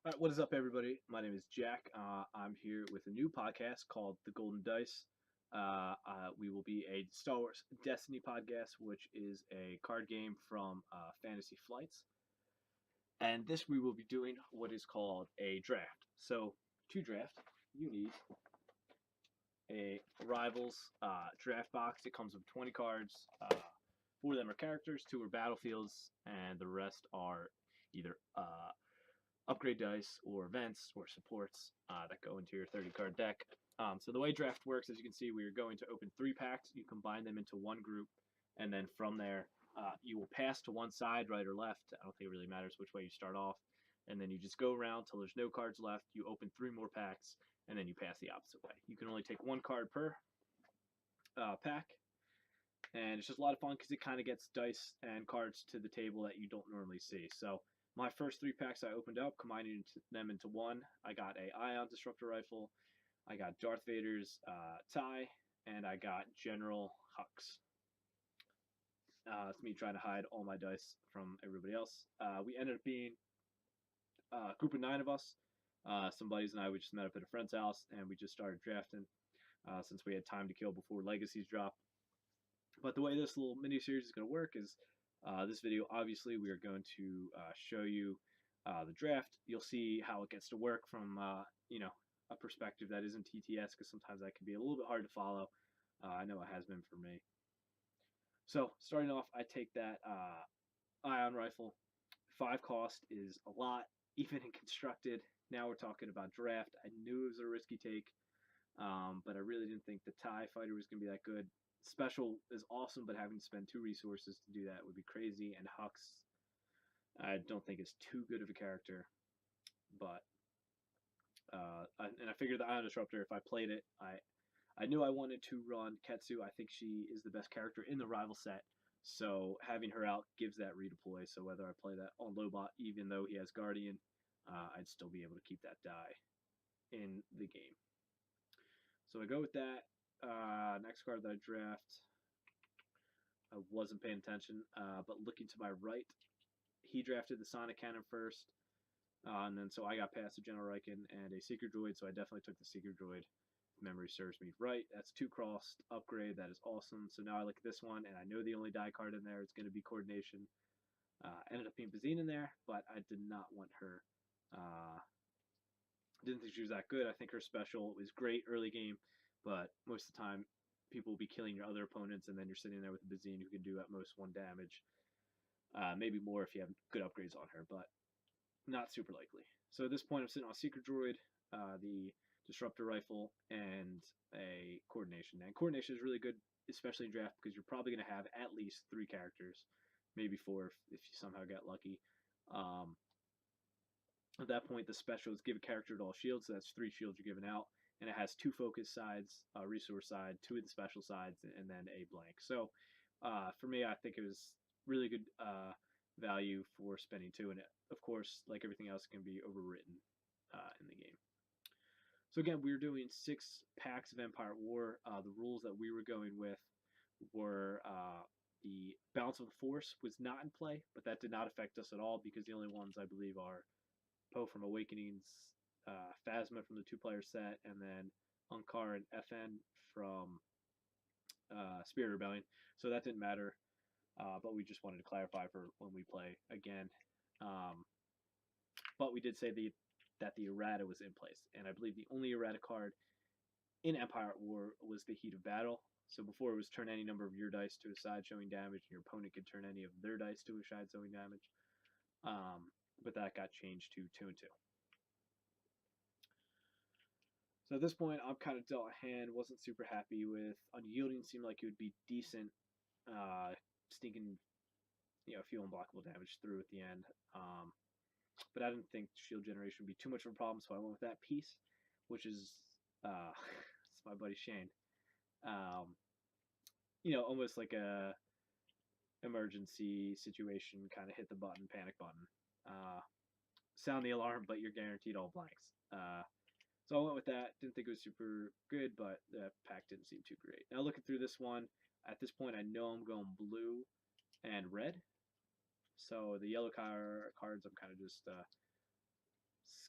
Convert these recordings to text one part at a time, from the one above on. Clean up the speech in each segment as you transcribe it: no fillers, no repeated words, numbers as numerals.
All right, what is up, everybody? My name is Jack. I'm here with a new podcast called The Golden Dice. We will be a Star Wars Destiny podcast, which is a card game from Fantasy Flights. And this we will be doing what is called a draft. So, to draft, you need a Rivals draft box. It comes with 20 cards. 4 of them are characters, 2 are battlefields, and the rest are either upgrade dice or events or supports that go into your 30 card deck. So the way draft works, as you can see, we are going to open 3 packs. You combine them into one group, and then from there, you will pass to one side, right or left. I don't think it really matters which way you start off. And then you just go around till there's no cards left. You open 3 more packs, and then you pass the opposite way. You can only take 1 card per pack, and it's just a lot of fun because it kind of gets dice and cards to the table that you don't normally see. So my first 3 packs I opened up, combining them into one. I got a Ion Disruptor Rifle, I got Darth Vader's tie, and I got General Hux. It's me trying to hide all my dice from everybody else. We ended up being a group of 9 of us. Some buddies and I, we just met up at a friend's house, and we just started drafting since we had time to kill before Legacies drop. But the way this little mini series is going to work is this video, obviously, we are going to show you the draft. You'll see how it gets to work from, a perspective that isn't TTS, because sometimes that can be a little bit hard to follow. I know it has been for me. So, starting off, I take that Ion Rifle. 5 cost is a lot, even in Constructed. Now we're talking about draft. I knew it was a risky take, but I really didn't think the TIE Fighter was going to be that good. Special is awesome, but having to spend 2 resources to do that would be crazy. And Hux, I don't think is too good of a character. But I figured the Ion Disruptor, if I played it, I knew I wanted to run Ketsu. I think she is the best character in the rival set. So having her out gives that redeploy. So whether I play that on Lobot, even though he has Guardian, I'd still be able to keep that die in the game. So I go with that. Next card that I draft, I wasn't paying attention, but looking to my right, he drafted the Sonic Cannon first, and then so I got past the General Riken and a Seeker Droid, so I definitely took the Seeker Droid. If memory serves me right. That's 2 crossed upgrade. That is awesome. So now I look at this one, and I know the only die card in there is going to be Coordination. Ended up being Bazine in there, but I did not want her. Didn't think she was that good. I think her special was great early game, but most of the time people will be killing your other opponents, and then you're sitting there with a Bazine who can do at most 1 damage. Maybe more if you have good upgrades on her, but not super likely. So at this point, I'm sitting on a Secret Droid, the Disruptor Rifle, and a Coordination. And Coordination is really good, especially in draft, because you're probably going to have at least 3 characters, maybe 4 if you somehow get lucky. At that point, the special is give a character to all shields, so that's 3 shields you're giving out. And it has 2 focus sides, a resource side, 2 of the special sides, and then a blank. So for me, I think it was really good value for spending 2. And it, of course, like everything else, can be overwritten in the game. So again, we were doing 6 packs of Empire at War. The rules that we were going with were the Balance of the Force was not in play, but that did not affect us at all because the only ones I believe are Poe from Awakenings, Phasma from the 2-player set, and then Unkar and FN from Spirit Rebellion. So that didn't matter, but we just wanted to clarify for when we play again. But we did say that the errata was in place, and I believe the only errata card in Empire at War was the Heat of Battle. So before it was turn any number of your dice to a side showing damage, and your opponent could turn any of their dice to a side showing damage. But that got changed to 2 and 2. So at this point, I'm kind of dealt a hand. Wasn't super happy with Unyielding. Seemed like it would be decent, stinking, few unblockable damage through at the end. But I didn't think shield generation would be too much of a problem, so I went with that piece, which is it's my buddy Shane. Almost like a emergency situation, kind of hit the button, panic button. Sound the alarm, but you're guaranteed all blanks. So I went with that. Didn't think it was super good, but the pack didn't seem too great. Now looking through this one, at this point I know I'm going blue and red. So the yellow cards I'm kind of just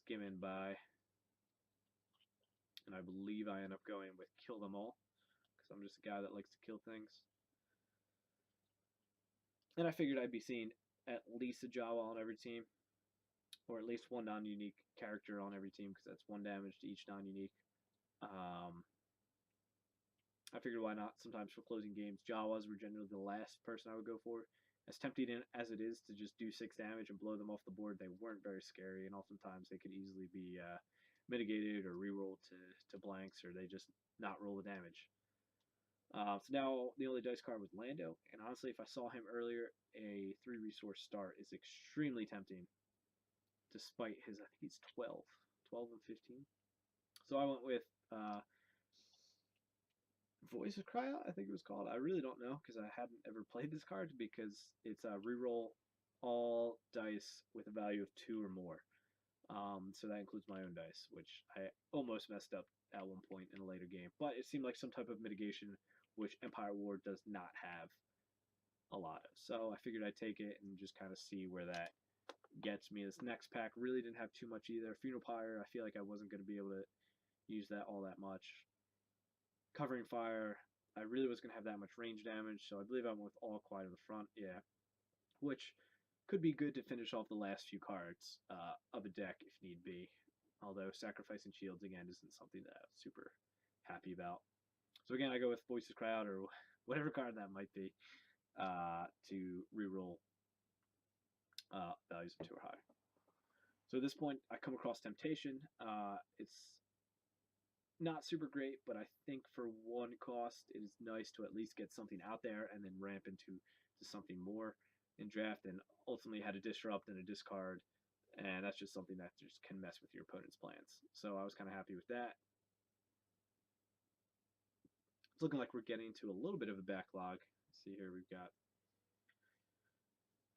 skimming by, and I believe I end up going with Kill Them All, because I'm just a guy that likes to kill things. And I figured I'd be seeing at least a Jawa on every team, or at least one non-unique character on every team, because that's 1 damage to each non-unique. I figured why not? Sometimes for closing games, Jawas were generally the last person I would go for. As tempting as it is to just do 6 damage and blow them off the board, they weren't very scary, and oftentimes they could easily be mitigated or rerolled to blanks, or they just not roll the damage. So now the only dice card was Lando, and honestly, if I saw him earlier, a 3-resource start is extremely tempting, despite his, I think he's 12 and 15. So I went with Voice of Cry Out, I think it was called. I really don't know, because I hadn't ever played this card, because it's reroll all dice with a value of 2 or more. So that includes my own dice, which I almost messed up at one point in a later game. But it seemed like some type of mitigation, which Empire War does not have a lot of. So I figured I'd take it and just kind of see where that gets me. This next pack really didn't have too much either. Funeral Pyre, I feel like I wasn't going to be able to use that all that much. Covering Fire, I really was going to have that much range damage, so I believe I went with All Quiet in the front, yeah. Which could be good to finish off the last few cards of a deck if need be. Although Sacrificing Shields, again, isn't something that I'm super happy about. So again, I go with Voices Cry Out, or whatever card that might be, to reroll values of 2 or higher. So at this point, I come across Temptation. It's not super great, but I think for 1 cost, it is nice to at least get something out there and then ramp into something more in draft, and ultimately had a disrupt and a discard, and that's just something that just can mess with your opponent's plans. So I was kind of happy with that. It's looking like we're getting to a little bit of a backlog. See here, we've got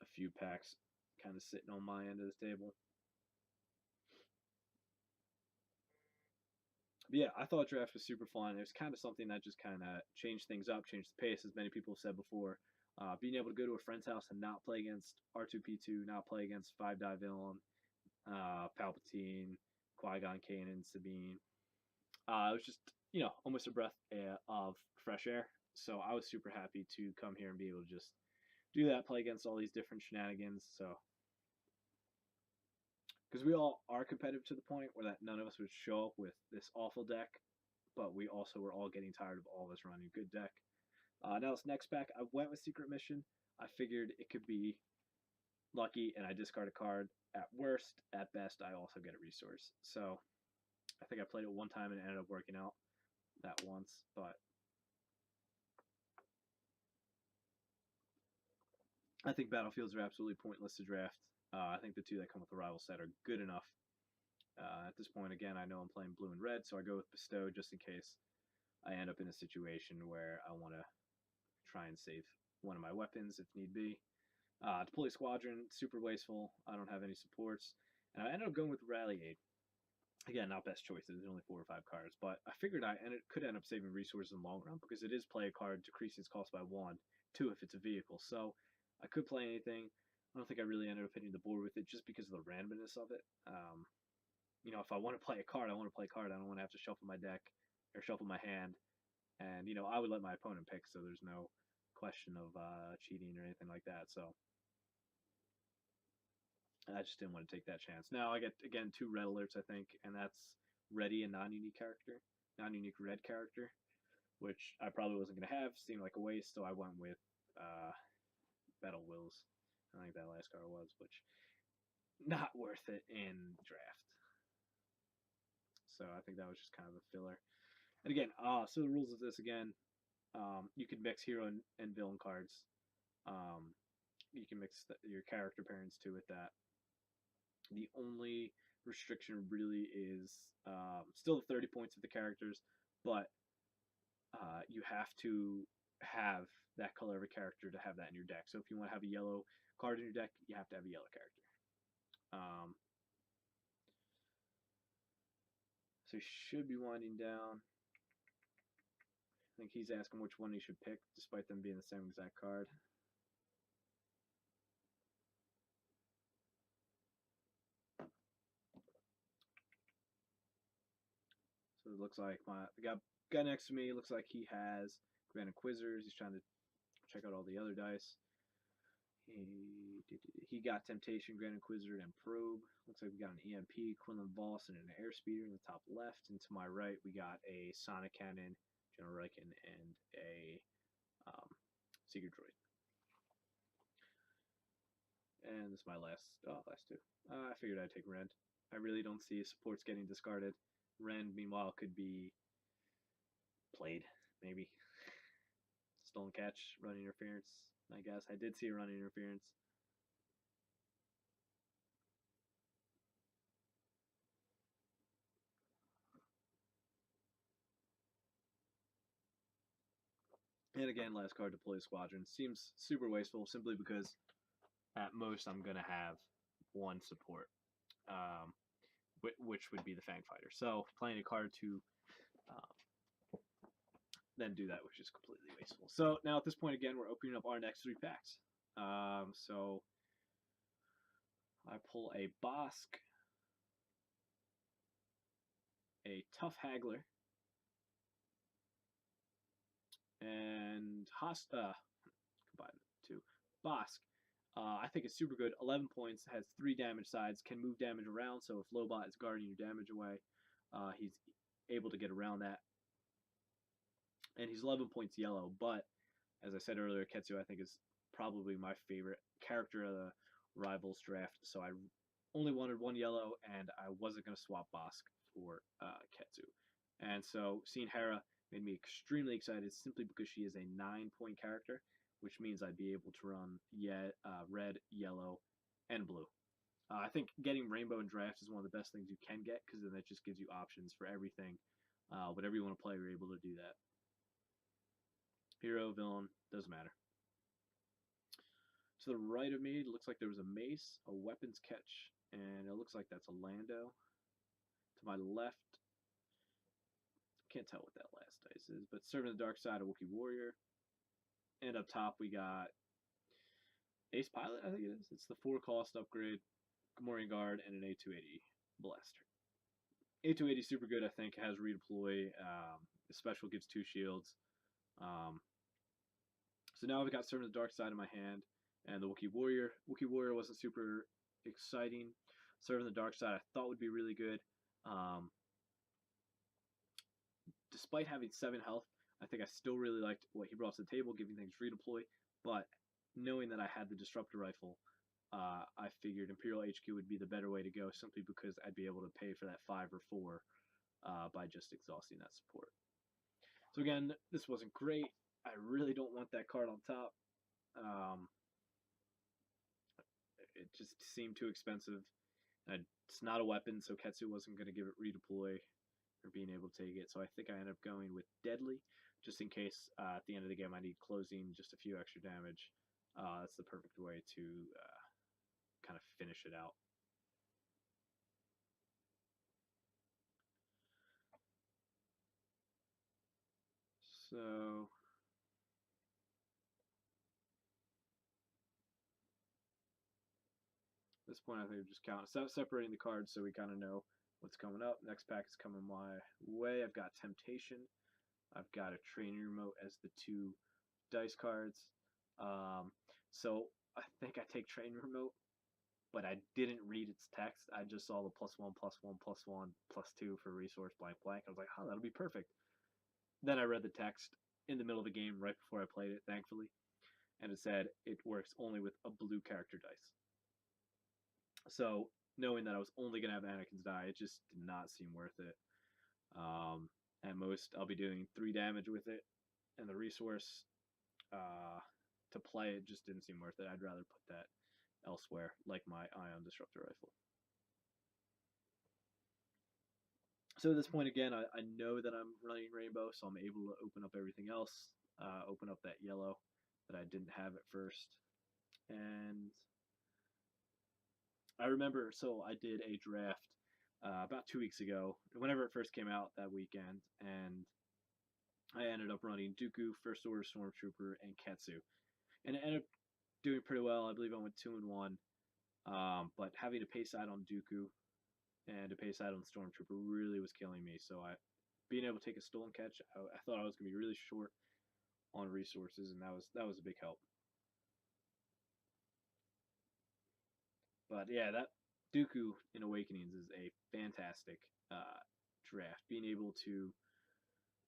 a few packs kind of sitting on my end of the table. But yeah, I thought draft was super fun. It was kind of something that just kind of changed things up, changed the pace, as many people have said before. Being able to go to a friend's house and not play against R2-P2, not play against 5-die Villain, Palpatine, Qui-Gon, Kanan, Sabine. It was just, almost a breath of fresh air. So I was super happy to come here and be able to just do that, play against all these different shenanigans. So, because we all are competitive to the point where that none of us would show up with this awful deck, but we also were all getting tired of all of us running a good deck. Now this next pack, I went with Secret Mission. I figured it could be lucky, and I discard a card. At worst, at best, I also get a resource. So I think I played it 1 time and it ended up working out that once, but I think battlefields are absolutely pointless to draft. I think the 2 that come with the rival set are good enough. At this point, again, I know I'm playing blue and red, so I go with Bestow just in case I end up in a situation where I want to try and save one of my weapons if need be. Deploy Squadron, super wasteful. I don't have any supports. And I ended up going with Rally Aid. Again, not best choices. There's only 4 or 5 cards, but I figured could end up saving resources in the long run, because it is play a card decreasing its cost by 1, 2 if it's a vehicle. So I could play anything. I don't think I really ended up hitting the board with it just because of the randomness of it. If I want to play a card, I want to play a card. I don't want to have to shuffle my deck or shuffle my hand. And, I would let my opponent pick, so there's no question of cheating or anything like that. So I just didn't want to take that chance. Now I get, again, 2 red alerts, I think, and that's ready and non-unique red character, which I probably wasn't going to have. Seemed like a waste, so I went with Battle Wills. I think that last card was, which not worth it in draft. So I think that was just kind of a filler. And again, so the rules of this, again, you can mix hero and villain cards. You can mix your character pairings too with that. The only restriction really is still the 30 points of the characters, but you have to have that color of a character to have that in your deck. So if you want to have a yellow card in your deck, you have to have a yellow character. So he should be winding down. I think he's asking which one he should pick, despite them being the same exact card. it looks like the guy next to me looks like he has Grand Inquisitors. He's trying to check out all the other dice. He got Temptation, Grand Inquisitor, and Probe. Looks like we got an EMP, Quinlan Voss, and an Airspeeder in the top left. And to my right, we got a Sonic Cannon, General Riken, and a Seeker Droid. And this is my last two. I figured I'd take Rend. I really don't see supports getting discarded. Rend, meanwhile, could be played, maybe. Stolen catch, run interference, I guess. I did see a run interference. And again, last card, Deploy Squadron. Seems super wasteful simply because at most I'm going to have one support, which would be the Fang Fighter. So playing a card to then do that, which is completely wasteful. So now at this point, again, we're opening up our next 3 packs. So I pull a Bosk, a Tough Haggler, and combine the 2. Bosk, I think it's super good. 11 points, has 3 damage sides, can move damage around, so if Lobot is guarding your damage away, he's able to get around that. And he's 11 points yellow, but as I said earlier, Ketsu I think is probably my favorite character of the Rivals draft, so I only wanted 1 yellow, and I wasn't going to swap Bosk for Ketsu. And so seeing Hera made me extremely excited simply because she is a 9-point character, which means I'd be able to run red, yellow, and blue. I think getting rainbow in drafts is one of the best things you can get because then that just gives you options for everything. Whatever you want to play, you're able to do that. Hero, villain, doesn't matter. To the right of me, it looks like there was a mace, a weapons catch, and it looks like that's a Lando. To my left, can't tell what that last dice is, but Serving the Dark Side, a Wookiee Warrior. And up top, we got Ace Pilot, I think it is. It's the 4-cost upgrade, Gamorrean Guard, and an A280 Blaster. A280 super good, I think, has redeploy. The special gives 2 shields. So now I've got Serving the Dark Side in my hand, and the Wookiee Warrior. Wookiee Warrior wasn't super exciting. Serving the Dark Side I thought would be really good. Despite having 7 health, I think I still really liked what he brought to the table, giving things redeploy. But knowing that I had the Disruptor Rifle, I figured Imperial HQ would be the better way to go, simply because I'd be able to pay for that 5 or 4 by just exhausting that support. So again, this wasn't great. I really don't want that card on top. It just seemed too expensive. It's not a weapon, so Ketsu wasn't going to give it redeploy or being able to take it. So I think I ended up going with Deadly, just in case at the end of the game I need closing, just a few extra damage. That's the perfect way to kind of finish it out. So at this point, I think we're just separating the cards so we kind of know what's coming up. Next pack is coming my way. I've got Temptation. I've got a Training Remote as the 2 dice cards. So I think I take Training Remote, but I didn't read its text. I just saw the +1, +1, +1, +2 for resource blank blank. I was like, oh, that'll be perfect. Then I read the text in the middle of the game right before I played it, thankfully, and it said it works only with a blue character dice. So knowing that I was only going to have Anakin's die, it just did not seem worth it. At most, I'll be doing 3 damage with it, and the resource to play it just didn't seem worth it. I'd rather put that elsewhere, like my Ion Disruptor Rifle. So at this point, again, I know that I'm running Rainbow, so I'm able to open up everything else, open up that yellow that I didn't have at first. And I remember, so I did a draft about 2 weeks ago, whenever it first came out that weekend, and I ended up running Dooku, First Order Stormtrooper, and Ketsu. And it ended up doing pretty well. I believe I went 2-1. But having to pay side on Dooku and to pay side on Stormtrooper really was killing me. So I being able to take a stolen catch, I thought I was going to be really short on resources, and that was a big help. But yeah, that Dooku in Awakenings is a fantastic draft. Being able to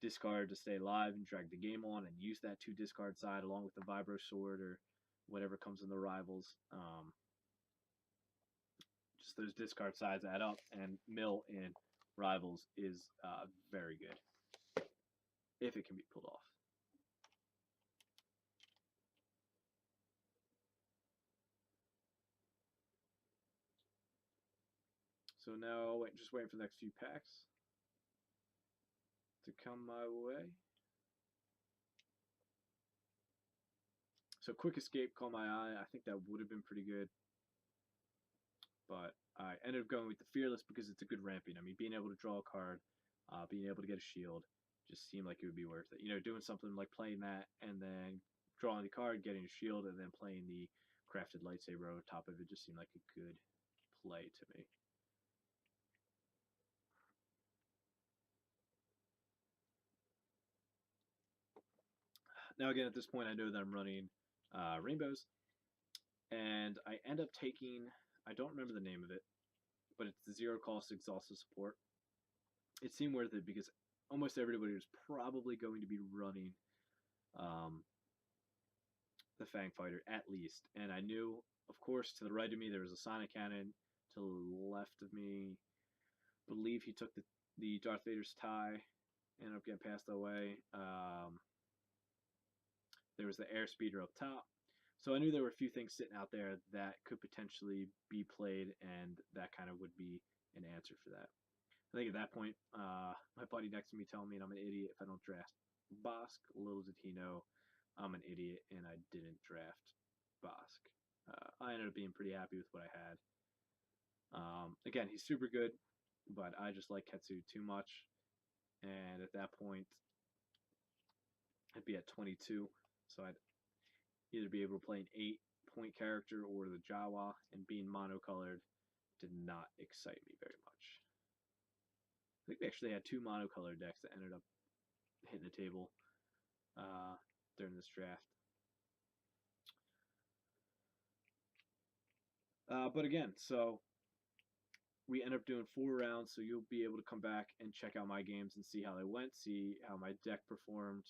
discard to stay alive and drag the game on, and use that 2 discard side along with the Vibro Sword or whatever comes in the rivals. Just those discard sides add up, and mill in rivals is very good if it can be pulled off. So now, just waiting for the next few packs to come my way. So Quick Escape caught my eye. I think that would have been pretty good. But I ended up going with the Fearless because it's a good ramping. I mean, being able to draw a card, being able to get a shield, just seemed like it would be worth it. You know, doing something like playing that and then drawing the card, getting a shield, and then playing the crafted lightsaber over top of it just seemed like a good play to me. Now again, at this point, I know that I'm running rainbows, and I end up taking, I don't remember the name of it, but it's the 0 cost exhaustive support. It seemed worth it because almost everybody was probably going to be running the Fang Fighter at least, and I knew, of course, to the right of me there was a Sonic Cannon. To the left of me, I believe he took the Darth Vader's tie, ended up getting passed away. There was the Airspeeder up top. So I knew there were a few things sitting out there that could potentially be played, and that kind of would be an answer for that. I think at that point, my buddy next to me telling me I'm an idiot if I don't draft Bossk. Little did he know I'm an idiot and I didn't draft Bossk. I ended up being pretty happy with what I had. Again, he's super good, but I just like Ketsu too much. And at that point, I'd be at 22, so I'd either be able to play an 8-point character or the Jawa, and being monocolored did not excite me very much. I think they actually had 2 monocolored decks that ended up hitting the table during this draft. But again, so we end up doing 4 rounds, so you'll be able to come back and check out my games and see how they went, see how my deck performed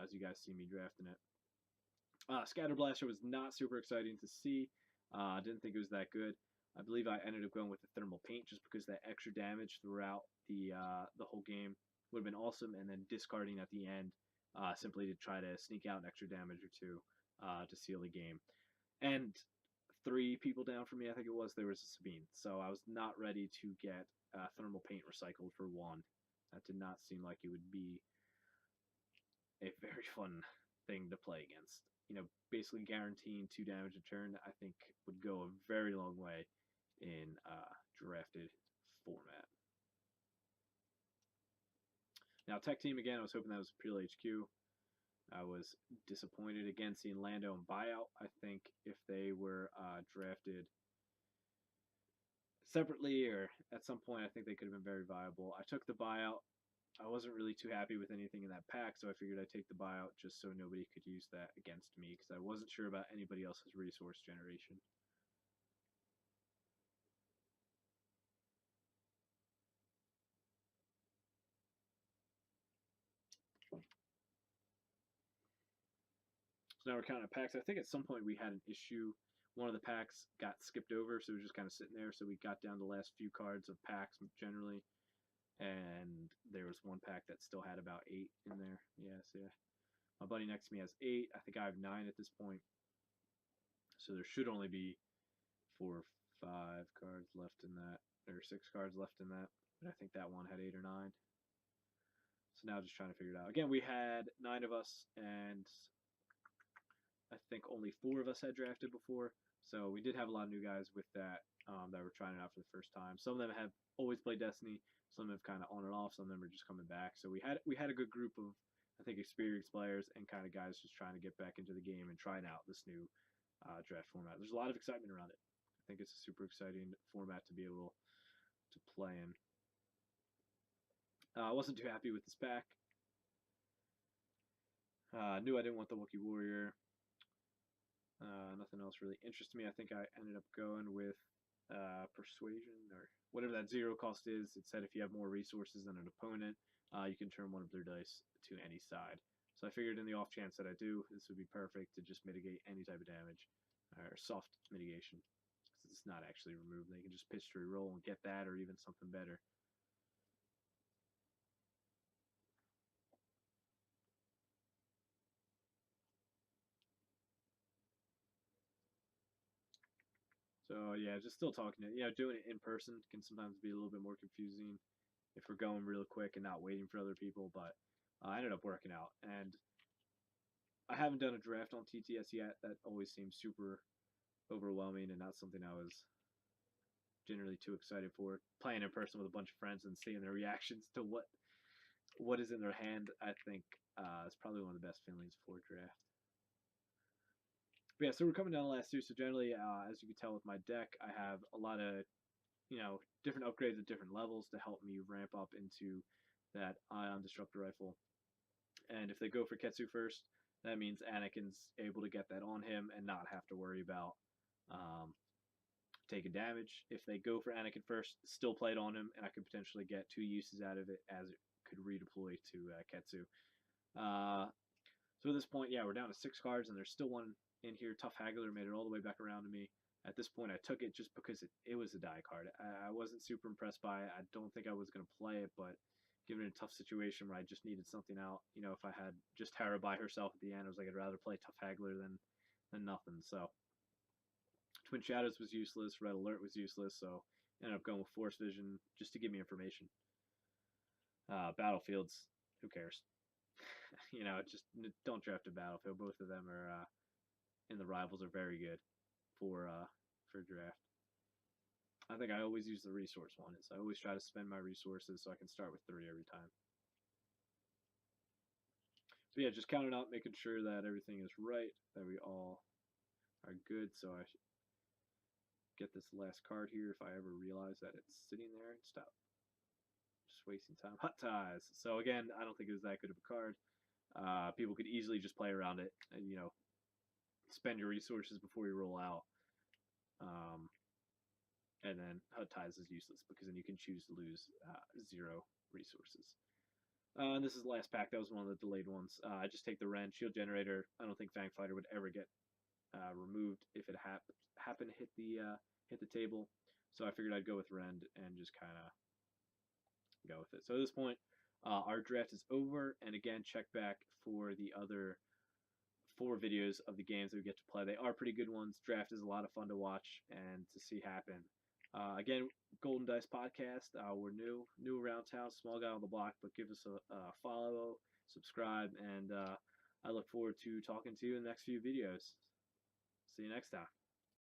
as you guys see me drafting it. Scatter Blaster was not super exciting to see. Didn't think it was that good. I believe I ended up going with the Thermal Paint just because that extra damage throughout the whole game would have been awesome, and then discarding at the end simply to try to sneak out an extra damage or 2 to seal the game. And 3 people down from me, I think it was, there was a Sabine. So I was not ready to get Thermal Paint recycled for 1. That did not seem like it would be a very fun thing to play against. You know, basically guaranteeing 2 damage a turn, I think would go a very long way in drafted format. Now, Tech Team, again, I was hoping that was Pure HQ. I was disappointed again seeing Lando and Buyout. I think if they were drafted separately or at some point, I think they could have been very viable. I took the Buyout. I wasn't really too happy with anything in that pack, so I figured I'd take the Buyout just so nobody could use that against me because I wasn't sure about anybody else's resource generation. So now we're counting packs. I think at some point we had an issue. One of the packs got skipped over, so it was just kind of sitting there. So we got down to the last few cards of packs generally, and there was one pack that still had about 8 in there. Yes, yeah. My buddy next to me has 8. I think I have 9 at this point. So there should only be 4 or 5 cards left in that, or 6 cards left in that. But I think that one had 8 or 9. So now just trying to figure it out. Again, we had 9 of us, and I think only 4 of us had drafted before, so we did have a lot of new guys with that that were trying it out for the first time. Some of them have always played Destiny, some of them have kind of on and off, some of them are just coming back. So we had a good group of, I think, experienced players and kind of guys just trying to get back into the game and trying out this new draft format. There's a lot of excitement around it. I think it's a super exciting format to be able to play in. I wasn't too happy with this pack. Knew I didn't want the Wookiee Warrior. Nothing else really interested me. I think I ended up going with Persuasion, or whatever that 0 cost is. It said if you have more resources than an opponent, you can turn one of their dice to any side. So I figured in the off chance that I do, this would be perfect to just mitigate any type of damage, or soft mitigation. Because it's not actually removed. They can just pitch to reroll and get that, or even something better. So yeah, just still talking to, doing it in person can sometimes be a little bit more confusing if we're going real quick and not waiting for other people, but I ended up working out. And I haven't done a draft on TTS yet. That always seems super overwhelming and not something I was generally too excited for. Playing in person with a bunch of friends and seeing their reactions to what is in their hand, I think is probably one of the best feelings for draft. But yeah, so we're coming down the last two. So generally, as you can tell with my deck, I have a lot of different upgrades at different levels to help me ramp up into that Ion Disruptor Rifle. And if they go for Ketsu first, that means Anakin's able to get that on him and not have to worry about taking damage. If they go for Anakin first, still play it on him, and I could potentially get 2 uses out of it as it could redeploy to Ketsu. So at this point, yeah, we're down to 6 cards, and there's still one in here. Tough Haggler made it all the way back around to me. At this point, I took it just because it was a die card. I wasn't super impressed by it. I don't think I was going to play it, but given a tough situation where I just needed something out, if I had just Tara by herself at the end, I was like, I'd rather play Tough Haggler than nothing. So Twin Shadows was useless. Red Alert was useless. So I ended up going with Force Vision just to give me information. Battlefields, who cares? Just don't draft a Battlefield. Both of them are in the rivals are very good for draft. I think I always use the resource one. I always try to spend my resources so I can start with 3 every time. So yeah, just counting out, making sure that everything is right, that we all are good. So I get this last card here if I ever realize that it's sitting there and stop. Just wasting time. Hut Ties. So again, I don't think it was that good of a card. People could easily just play around it and, spend your resources before you roll out. And then Hut Ties is useless because then you can choose to lose 0 resources. And this is the last pack. That was one of the delayed ones. I just take the Ren Shield Generator. I don't think Fang Fighter would ever get removed if it happened to hit the table. So I figured I'd go with Rend and just kind of go with it. So at this point, our draft is over. And again, check back for the other 4 videos of the games that we get to play. They are pretty good ones. Draft is a lot of fun to watch and to see happen. Again, Golden Dice Podcast. We're new around town, small guy on the block, but give us a follow, subscribe, and I look forward to talking to you in the next few videos. See you next time.